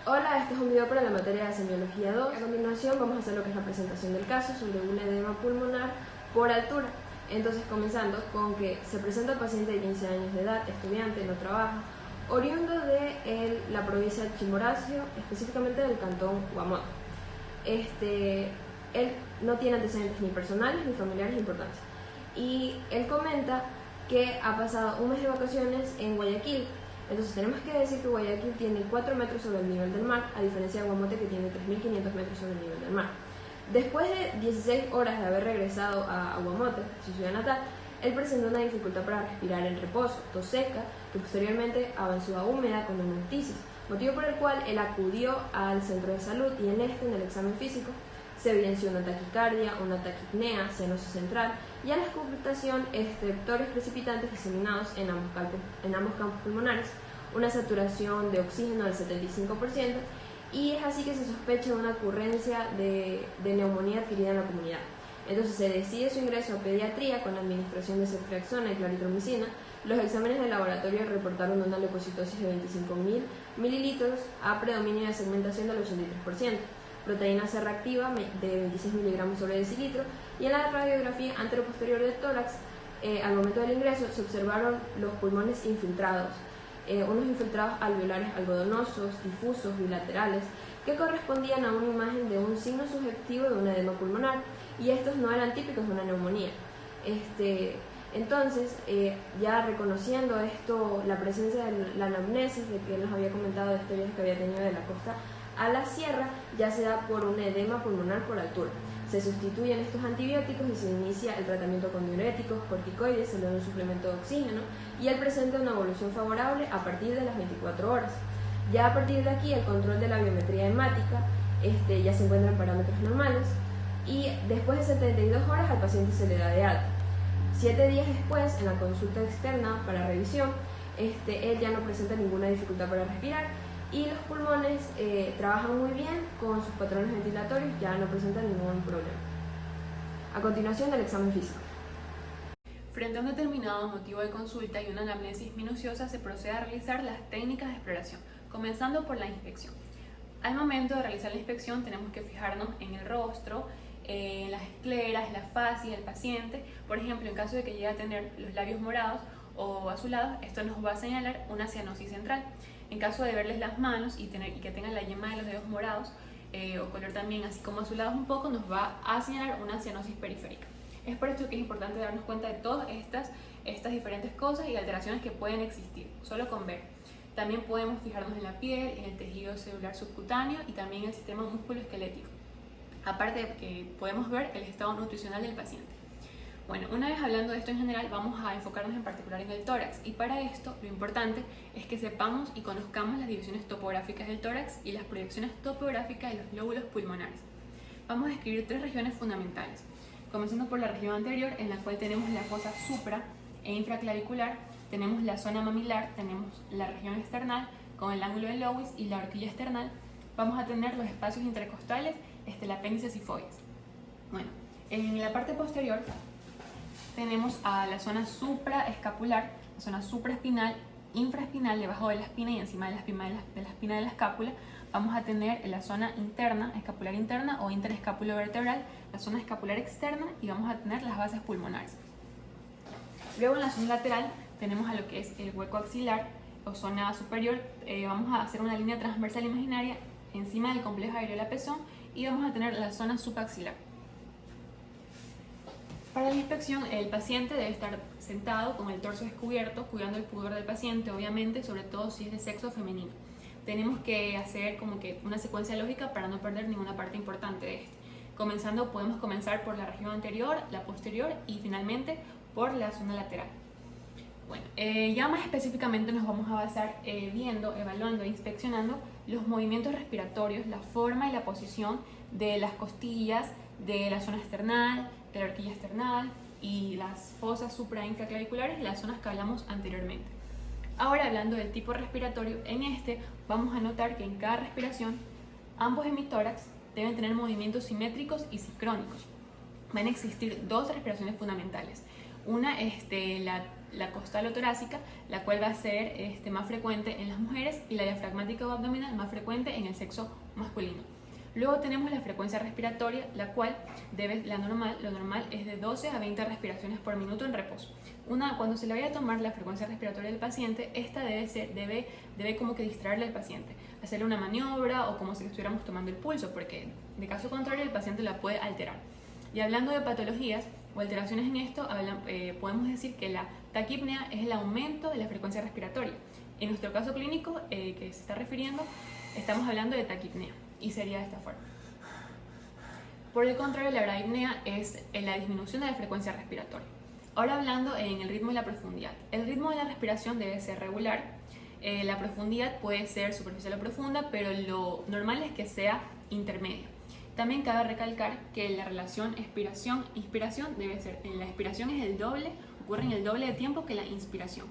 Hola, este es un video para la materia de semiología 2. A continuación vamos a hacer lo que es la presentación del caso sobre un edema pulmonar por altura. Entonces, comenzando con que se presenta el paciente de 15 años de edad, estudiante, no trabaja, oriundo de la provincia de Chimborazo, específicamente del cantón Guamote. Él no tiene antecedentes ni personales ni familiares importantes. Y él comenta que ha pasado un mes de vacaciones en Guayaquil. Entonces tenemos que decir que Guayaquil tiene 4 metros sobre el nivel del mar, a diferencia de Guamote, que tiene 3.500 metros sobre el nivel del mar. Después de 16 horas de haber regresado a Guamote, su ciudad natal, él presentó una dificultad para respirar en reposo, tos seca, que posteriormente avanzó a húmeda con hemoptisis, motivo por el cual él acudió al centro de salud y en el examen físico, se evidenció una taquicardia, una taquipnea, cianosis central y a la auscultación estreptores precipitantes diseminados en ambos campos pulmonares, una saturación de oxígeno del 75%, y es así que se sospecha de una ocurrencia de neumonía adquirida en la comunidad. Entonces se decide su ingreso a pediatría con la administración de ceftriaxona y claritromicina. Los exámenes de laboratorio reportaron una leucocitosis de 25.000 mililitros a predominio de segmentación del 83%. Proteína C reactiva de 26 miligramos sobre decilitro, y en la radiografía anteroposterior del tórax, al momento del ingreso, se observaron los pulmones infiltrados, unos infiltrados alveolares algodonosos, difusos, bilaterales, que correspondían a una imagen de un signo subjetivo de un edema pulmonar, y estos no eran típicos de una neumonía. Entonces, ya reconociendo esto, la presencia de la anamnesis, de que él nos había comentado de este viaje que había tenido de la costa a la sierra, ya se da por un edema pulmonar por altura. Se sustituyen estos antibióticos y se inicia el tratamiento con diuréticos, corticoides, se le da un suplemento de oxígeno, y él presenta una evolución favorable a partir de las 24 horas. Ya a partir de aquí, el control de la biometría hemática ya se encuentra en parámetros normales, y después de 72 horas al paciente se le da de alta. 7 días después, en la consulta externa para revisión, él ya no presenta ninguna dificultad para respirar, y los pulmones trabajan muy bien con sus patrones ventilatorios, ya no presentan ningún problema. A continuación, el examen físico. Frente a un determinado motivo de consulta y una anamnesis minuciosa, se procede a realizar las técnicas de exploración, comenzando por la inspección. Al momento de realizar la inspección tenemos que fijarnos en el rostro, en las escleras, la fascia del paciente. Por ejemplo, en caso de que llegue a tener los labios morados o azulados, esto nos va a señalar una cianosis central. En caso de verles las manos y que tengan la yema de los dedos morados o color también así como azulados un poco, nos va a señalar una cianosis periférica. Es por esto que es importante darnos cuenta de todas estas diferentes cosas y alteraciones que pueden existir, solo con ver. También podemos fijarnos en la piel, en el tejido celular subcutáneo y también en el sistema musculoesquelético. Aparte de que podemos ver el estado nutricional del paciente. Bueno, una vez hablando de esto en general, vamos a enfocarnos en particular en el tórax, y para esto lo importante es que sepamos y conozcamos las divisiones topográficas del tórax y las proyecciones topográficas de los lóbulos pulmonares. Vamos a describir 3 regiones fundamentales, comenzando por la región anterior, en la cual tenemos la fosa supra e infraclavicular, tenemos la zona mamilar, tenemos la región external con el ángulo de Lewis y la horquilla external. Vamos a tener los espacios intercostales, el apéndice sifoides. Bueno, en la parte posterior tenemos a la zona supraescapular, la zona supraespinal, infraespinal, debajo de la espina y encima de la espina de la escápula. Vamos a tener la zona interna, escapular interna o interescapulovertebral, la zona escapular externa, y vamos a tener las bases pulmonares. Luego en la zona lateral tenemos a lo que es el hueco axilar o zona superior. Vamos a hacer una línea transversal imaginaria encima del complejo areola-pezón, y vamos a tener la zona subaxilar. Para la inspección, el paciente debe estar sentado con el torso descubierto, cuidando el pudor del paciente, obviamente, sobre todo si es de sexo femenino. Tenemos que hacer como que una secuencia lógica para no perder ninguna parte importante de este. Podemos comenzar por la región anterior, la posterior y finalmente por la zona lateral. Bueno, ya más específicamente nos vamos a basar viendo, evaluando e inspeccionando los movimientos respiratorios, la forma y la posición de las costillas, de la zona external, de la horquilla external y las fosas supra e infraclaviculares, las zonas que hablamos anteriormente. Ahora, hablando del tipo respiratorio, vamos a notar que en cada respiración ambos hemitórax deben tener movimientos simétricos y sincrónicos. Van a existir 2 respiraciones fundamentales. Una, la la costal o torácica, la cual va a ser más frecuente en las mujeres, y la diafragmática o abdominal más frecuente en el sexo masculino. Luego tenemos la frecuencia respiratoria, la cual lo normal es de 12 a 20 respiraciones por minuto en reposo. Cuando se le vaya a tomar la frecuencia respiratoria del paciente, esta debe como que distraerle al paciente, hacerle una maniobra o como si le estuviéramos tomando el pulso, porque de caso contrario el paciente la puede alterar. Y hablando de patologías o alteraciones en esto, podemos decir que la taquipnea es el aumento de la frecuencia respiratoria. En nuestro caso clínico que se está refiriendo, estamos hablando de taquipnea y sería de esta forma. Por el contrario, la braipnea es la disminución de la frecuencia respiratoria. Ahora hablando en el ritmo y la profundidad. El ritmo de la respiración debe ser regular. La profundidad puede ser superficial o profunda, pero lo normal es que sea intermedia. También cabe recalcar que la relación expiración-inspiración debe ser, la expiración ocurre en el doble de tiempo que la inspiración.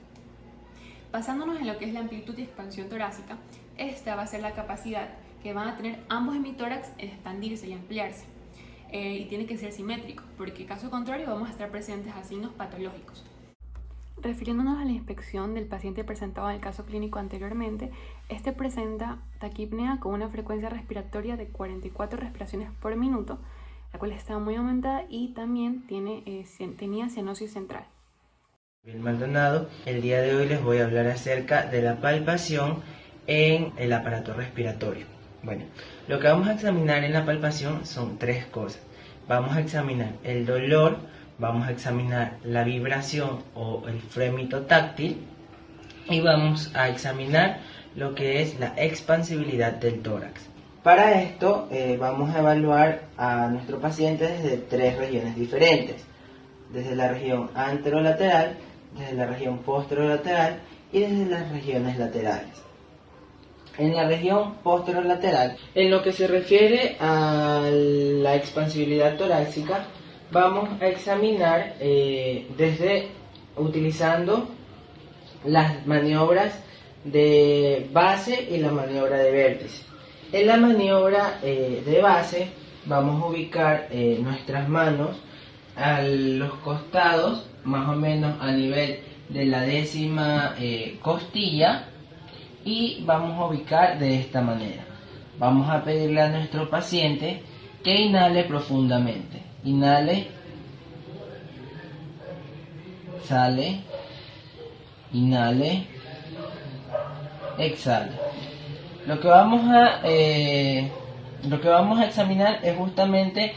Basándonos en lo que es la amplitud y expansión torácica, esta va a ser la capacidad que van a tener ambos hemitórax en expandirse y ampliarse. Y tiene que ser simétrico, porque caso contrario vamos a estar presentes a signos patológicos. Refiriéndonos a la inspección del paciente presentado en el caso clínico anteriormente, este presenta taquipnea con una frecuencia respiratoria de 44 respiraciones por minuto, la cual está muy aumentada, y también tenía cianosis central. Bien, Maldonado, el día de hoy les voy a hablar acerca de la palpación en el aparato respiratorio. Bueno, lo que vamos a examinar en la palpación son tres cosas. Vamos a examinar el dolor, vamos a examinar la vibración o el frémito táctil y vamos a examinar lo que es la expansibilidad del tórax. Para esto vamos a evaluar a nuestro paciente desde tres regiones diferentes. Desde la región anterolateral, desde la región posterolateral y desde las regiones laterales. En la región posterolateral, en lo que se refiere a la expansibilidad torácica, vamos a examinar utilizando las maniobras de base y la maniobra de vértice. En la maniobra de base vamos a ubicar nuestras manos a los costados, más o menos a nivel de la 10ª costilla, y vamos a ubicar de esta manera. Vamos a pedirle a nuestro paciente que inhale profundamente. Inhale, sale, inhale, exhale. Lo que vamos a examinar es justamente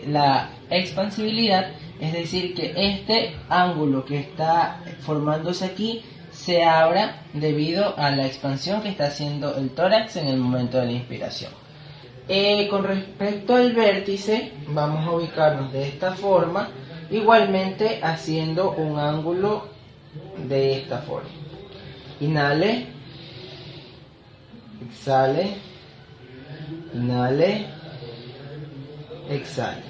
la expansibilidad, es decir, que este ángulo que está formándose aquí se abra debido a la expansión que está haciendo el tórax en el momento de la inspiración. Con respecto al vértice, vamos a ubicarnos de esta forma, igualmente haciendo un ángulo de esta forma. Inhale, exhale, inhale, exhale.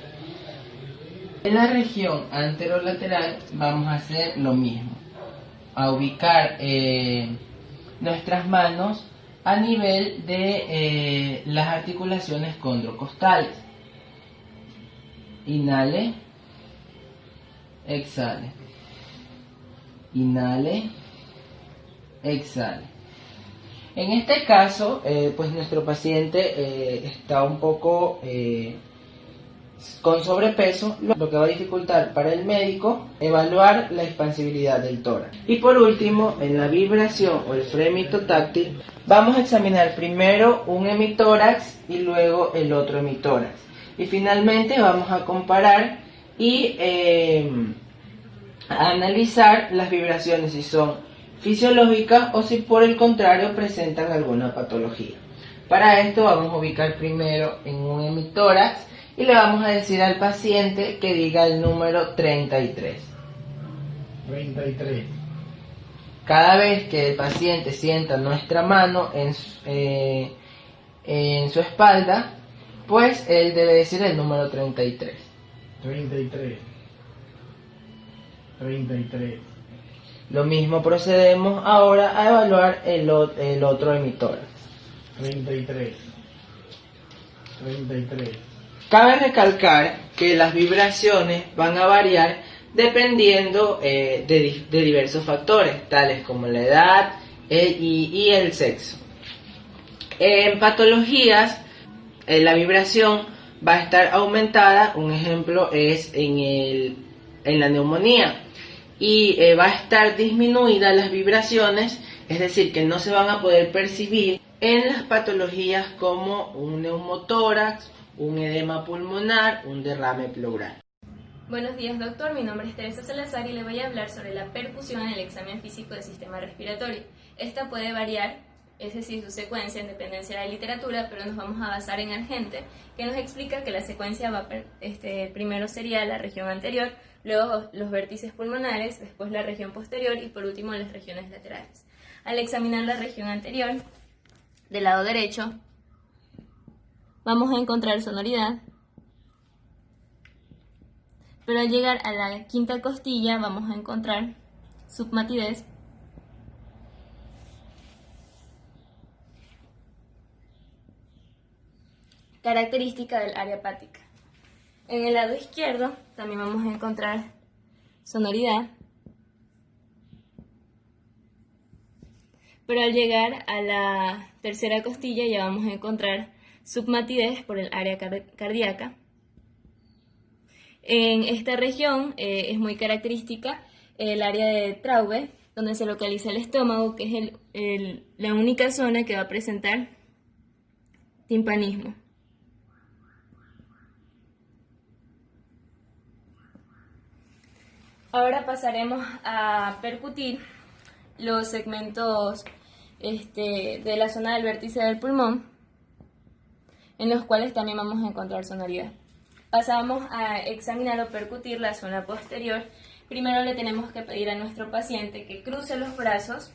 En la región anterolateral vamos a hacer lo mismo, a ubicar nuestras manos a nivel de las articulaciones condrocostales. Inhale, exhale, inhale, exhale. En este caso, pues nuestro paciente está un poco con sobrepeso, lo que va a dificultar para el médico evaluar la expansibilidad del tórax. Y por último, en la vibración o el frémito táctil, vamos a examinar primero un hemitórax y luego el otro hemitórax. Y finalmente vamos a comparar y a analizar las vibraciones, si son fisiológicas o si por el contrario presentan alguna patología. Para esto vamos a ubicar primero en un hemitórax y le vamos a decir al paciente que diga el número 33. 33. Cada vez que el paciente sienta nuestra mano en su espalda, pues él debe decir el número 33. 33. 33. Lo mismo procedemos ahora a evaluar el otro hemitórax. 33. 33. Cabe recalcar que las vibraciones van a variar dependiendo de diversos factores, tales como la edad y el sexo. En patologías, la vibración va a estar aumentada, un ejemplo es en la neumonía, y va a estar disminuida las vibraciones, es decir, que no se van a poder percibir en las patologías como un neumotórax, un edema pulmonar, un derrame pleural. Buenos días, doctor. Mi nombre es Teresa Salazar y le voy a hablar sobre la percusión en el examen físico del sistema respiratorio. Esta puede variar, es decir, su secuencia en dependencia de la literatura, pero nos vamos a basar en Argente, que nos explica que la secuencia primero sería la región anterior, luego los vértices pulmonares, después la región posterior y por último las regiones laterales. Al examinar la región anterior, del lado derecho, vamos a encontrar sonoridad, pero al llegar a la quinta costilla vamos a encontrar submatidez, característica del área hepática. En el lado izquierdo también vamos a encontrar sonoridad, pero al llegar a la tercera costilla ya vamos a encontrar submatidez por el área cardíaca. En esta región es muy característica el área de Traube, donde se localiza el estómago, que es la única zona que va a presentar timpanismo. Ahora pasaremos a percutir los segmentos de la zona del vértice del pulmón, en los cuales también vamos a encontrar sonoridad. Pasamos a examinar o percutir la zona posterior. Primero le tenemos que pedir a nuestro paciente que cruce los brazos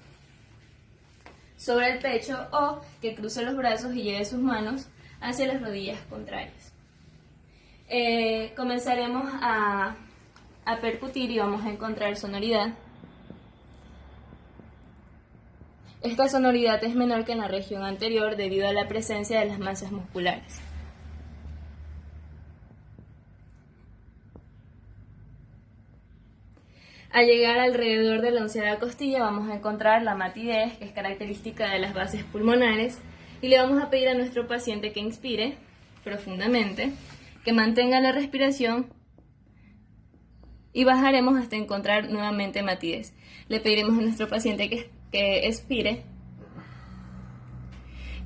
sobre el pecho o que cruce los brazos y lleve sus manos hacia las rodillas contrarias. Comenzaremos a percutir y vamos a encontrar sonoridad. Esta sonoridad es menor que en la región anterior debido a la presencia de las masas musculares. Al llegar alrededor de la onceava costilla vamos a encontrar la matidez, que es característica de las bases pulmonares, y le vamos a pedir a nuestro paciente que inspire profundamente, que mantenga la respiración y bajaremos hasta encontrar nuevamente matidez. Le pediremos a nuestro paciente que expire,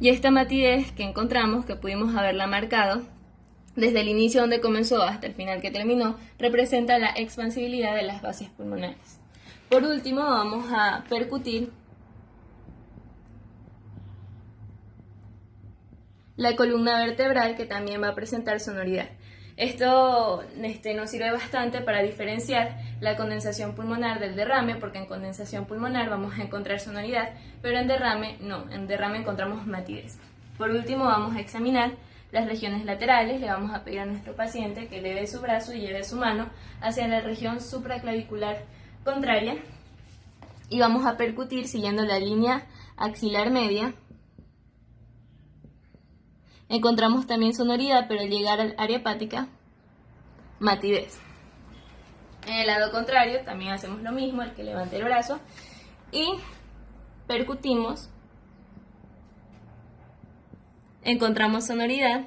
y esta matidez que encontramos, que pudimos haberla marcado desde el inicio donde comenzó hasta el final que terminó, representa la expansibilidad de las bases pulmonares. Por último, vamos a percutir la columna vertebral, que también va a presentar sonoridad. Esto nos sirve bastante para diferenciar la condensación pulmonar del derrame, porque en condensación pulmonar vamos a encontrar sonoridad, pero en derrame no, en derrame encontramos matidez. Por último, vamos a examinar las regiones laterales. Le vamos a pedir a nuestro paciente que eleve su brazo y lleve su mano hacia la región supraclavicular contraria y vamos a percutir siguiendo la línea axilar media. Encontramos también sonoridad, pero al llegar al área hepática, matidez. En el lado contrario también hacemos lo mismo, el que levante el brazo y percutimos. Encontramos sonoridad.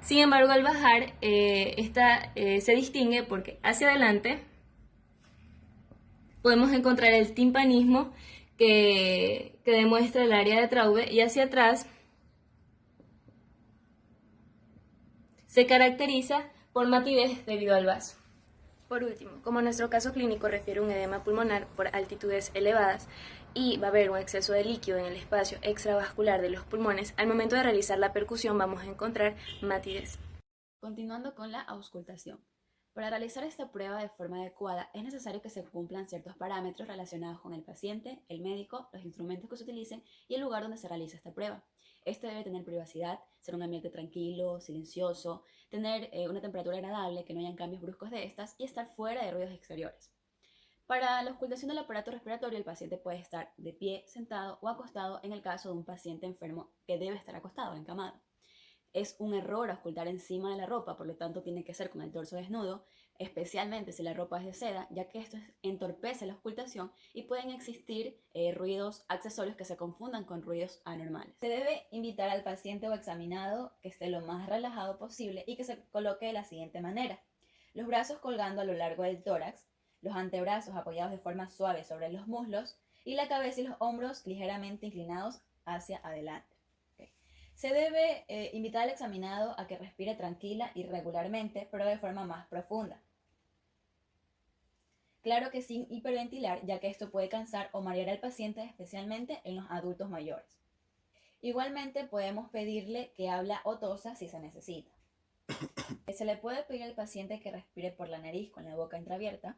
Sin embargo, al bajar, esta se distingue porque hacia adelante podemos encontrar el timpanismo que demuestra el área de Traube, y hacia atrás se caracteriza por matidez debido al vaso. Por último, como nuestro caso clínico refiere un edema pulmonar por altitudes elevadas y va a haber un exceso de líquido en el espacio extravascular de los pulmones, al momento de realizar la percusión vamos a encontrar matidez. Continuando con la auscultación. Para realizar esta prueba de forma adecuada es necesario que se cumplan ciertos parámetros relacionados con el paciente, el médico, los instrumentos que se utilicen y el lugar donde se realiza esta prueba. Este debe tener privacidad, ser un ambiente tranquilo, silencioso, tener una temperatura agradable, que no hayan cambios bruscos de estas y estar fuera de ruidos exteriores. Para la auscultación del aparato respiratorio, el paciente puede estar de pie, sentado o acostado en el caso de un paciente enfermo que debe estar acostado, encamado. Es un error auscultar encima de la ropa, por lo tanto tiene que ser con el torso desnudo, especialmente si la ropa es de seda, ya que esto entorpece la auscultación y pueden existir ruidos accesorios que se confundan con ruidos anormales. Se debe invitar al paciente o examinado que esté lo más relajado posible y que se coloque de la siguiente manera: los brazos colgando a lo largo del tórax, los antebrazos apoyados de forma suave sobre los muslos y la cabeza y los hombros ligeramente inclinados hacia adelante. Se debe invitar al examinado a que respire tranquila y regularmente, pero de forma más profunda. Claro que sin hiperventilar, ya que esto puede cansar o marear al paciente, especialmente en los adultos mayores. Igualmente podemos pedirle que hable o tosa si se necesita. Se le puede pedir al paciente que respire por la nariz con la boca entreabierta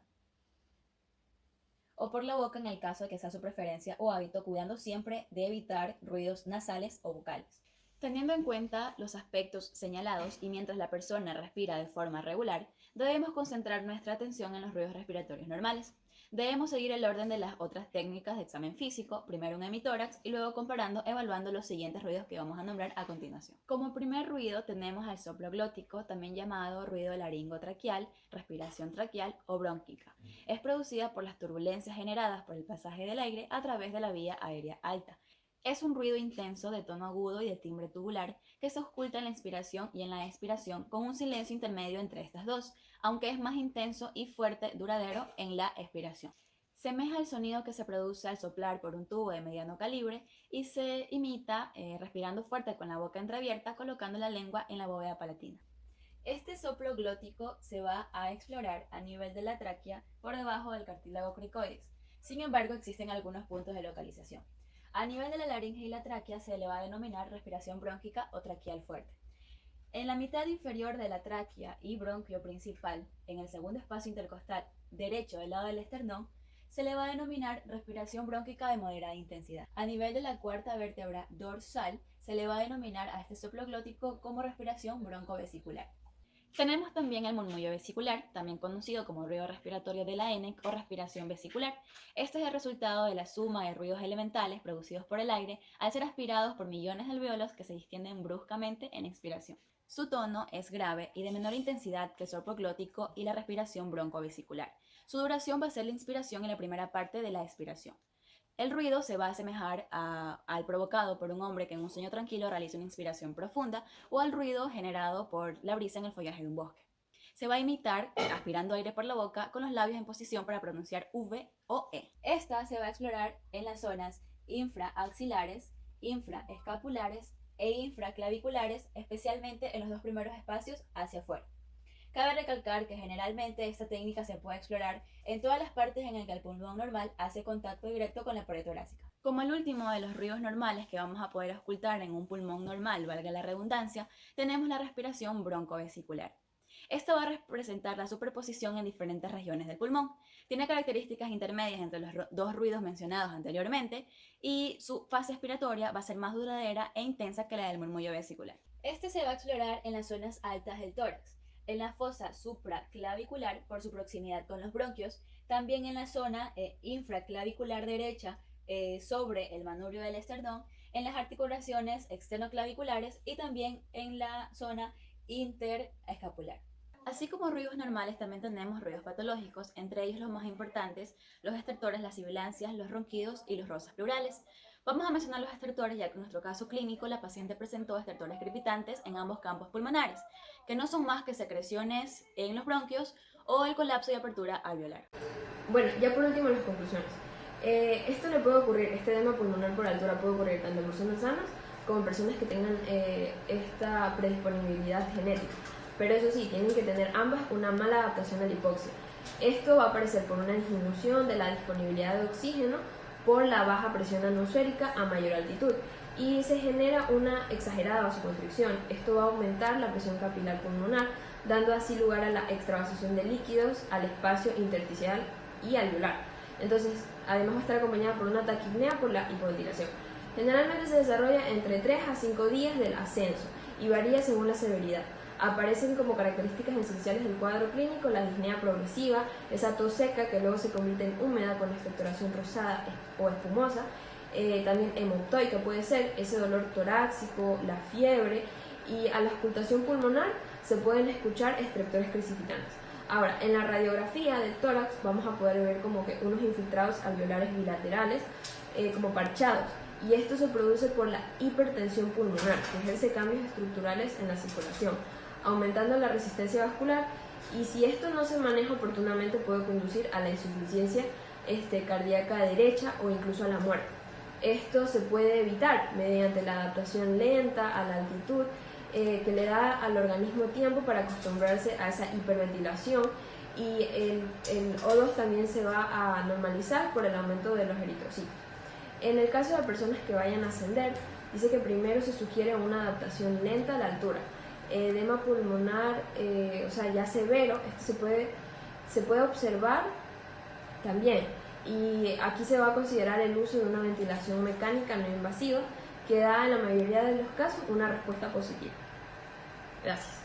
o por la boca en el caso de que sea su preferencia o hábito, cuidando siempre de evitar ruidos nasales o bucales. Teniendo en cuenta los aspectos señalados y mientras la persona respira de forma regular, debemos concentrar nuestra atención en los ruidos respiratorios normales. Debemos seguir el orden de las otras técnicas de examen físico, primero un hemitórax y luego comparando, evaluando los siguientes ruidos que vamos a nombrar a continuación. Como primer ruido tenemos al soplo glótico, también llamado ruido laringotraqueal, respiración traqueal o brónquica. Es producida por las turbulencias generadas por el pasaje del aire a través de la vía aérea alta. Es un ruido intenso de tono agudo y de timbre tubular que se ausculta en la inspiración y en la expiración con un silencio intermedio entre estas dos, aunque es más intenso y fuerte, duradero en la expiración. Semeja el sonido que se produce al soplar por un tubo de mediano calibre y se imita respirando fuerte con la boca entreabierta, colocando la lengua en la bóveda palatina. Este soplo glótico se va a explorar a nivel de la tráquea por debajo del cartílago cricoides. Sin embargo, existen algunos puntos de localización. A nivel de la laringe y la tráquea se le va a denominar respiración brónquica o traqueal fuerte. En la mitad inferior de la tráquea y bronquio principal, en el segundo espacio intercostal derecho del lado del esternón, se le va a denominar respiración brónquica de moderada intensidad. A nivel de la cuarta vértebra dorsal, se le va a denominar a este soplo glótico como respiración broncovesicular. Tenemos también el murmullo vesicular, también conocido como ruido respiratorio de la ENEC o respiración vesicular. Este es el resultado de la suma de ruidos elementales producidos por el aire al ser aspirados por millones de alvéolos que se distienden bruscamente en expiración. Su tono es grave y de menor intensidad que el soplo glótico y la respiración broncovesicular. Su duración va a ser la inspiración en la primera parte de la expiración. El ruido se va a asemejar al provocado por un hombre que en un sueño tranquilo realiza una inspiración profunda o al ruido generado por la brisa en el follaje de un bosque. Se va a imitar aspirando aire por la boca con los labios en posición para pronunciar V o E. Esta se va a explorar en las zonas infraaxilares, infraescapulares e infraclaviculares, especialmente en los dos primeros espacios hacia afuera. Cabe recalcar que generalmente esta técnica se puede explorar en todas las partes en las que el pulmón normal hace contacto directo con la pared torácica. Como el último de los ruidos normales que vamos a poder auscultar en un pulmón normal, valga la redundancia, tenemos la respiración broncovesicular. Esta va a representar la superposición en diferentes regiones del pulmón. Tiene características intermedias entre los dos ruidos mencionados anteriormente y su fase expiratoria va a ser más duradera e intensa que la del murmullo vesicular. Este se va a explorar en las zonas altas del tórax, en la fosa supraclavicular por su proximidad con los bronquios, también en la zona infraclavicular derecha sobre el manubrio del esternón, en las articulaciones externoclaviculares y también en la zona interescapular. Así como ruidos normales, también tenemos ruidos patológicos, entre ellos los más importantes, los estertores, las sibilancias, los ronquidos y los roces pleurales. Vamos a mencionar los estertores ya que en nuestro caso clínico la paciente presentó estertores crepitantes en ambos campos pulmonares, que no son más que secreciones en los bronquios o el colapso y apertura alveolar. Bueno, ya por último las conclusiones. Esto le puede ocurrir, este edema pulmonar por altura puede ocurrir tanto en personas sanas como en personas que tengan esta predisponibilidad genética. Pero eso sí, tienen que tener ambas una mala adaptación a la hipoxia. Esto va a aparecer por una disminución de la disponibilidad de oxígeno por la baja presión atmosférica a mayor altitud y se genera una exagerada vasoconstricción. Esto va a aumentar la presión capilar pulmonar, dando así lugar a la extravasación de líquidos al espacio intersticial y alveolar. Entonces, además va a estar acompañada por una taquipnea por la hipoventilación. Generalmente se desarrolla entre 3 a 5 días del ascenso y varía según la severidad. Aparecen como características esenciales del cuadro clínico la disnea progresiva, esa tos seca que luego se convierte en húmeda con expectoración rosada o espumosa, también hemoptoica puede ser, ese dolor torácico, la fiebre, y a la auscultación pulmonar se pueden escuchar estertores crecipitantes. Ahora, en la radiografía del tórax vamos a poder ver como que unos infiltrados alveolares bilaterales como parchados, y esto se produce por la hipertensión pulmonar, que ejerce cambios estructurales en la circulación, aumentando la resistencia vascular, y si esto no se maneja oportunamente puede conducir a la insuficiencia cardíaca derecha o incluso a la muerte. Esto se puede evitar mediante la adaptación lenta a la altitud, que le da al organismo tiempo para acostumbrarse a esa hiperventilación, y el O2 también se va a normalizar por el aumento de los eritrocitos. En el caso de personas que vayan a ascender, dice que primero se sugiere una adaptación lenta a la altura. Edema pulmonar, o sea, ya severo, esto se puede observar también, y aquí se va a considerar el uso de una ventilación mecánica no invasiva que da en la mayoría de los casos una respuesta positiva. Gracias.